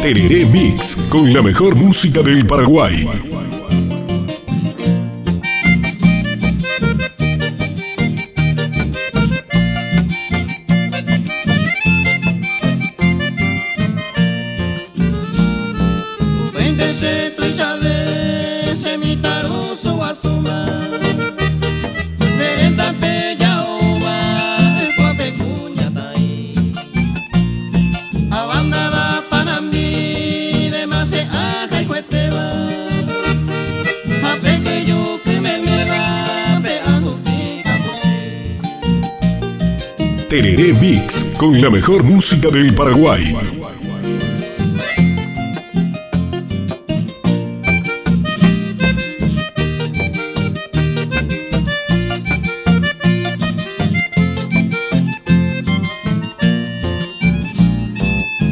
Tereré Mix, con la mejor música del Paraguay. Tereré Mix, con la mejor música del Paraguay.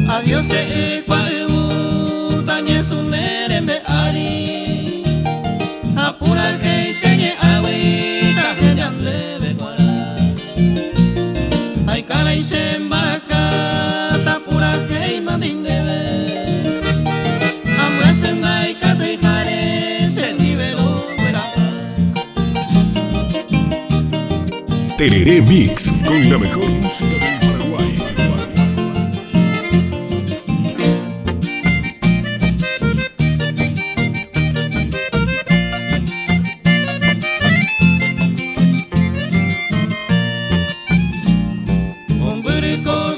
Adiós, tañe su nere me ari. Apura que enseñe agüita que ya leve guarda. Ay cara y se embarca, tapura que imandin debe. Ambrase nai kata y jare se nivelo verá. Tereré Mix, con la mejor música del Paraguay.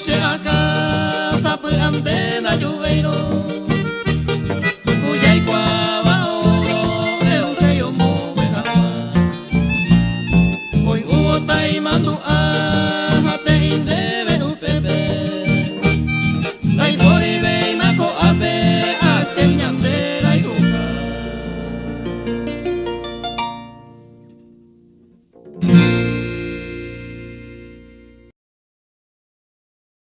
Se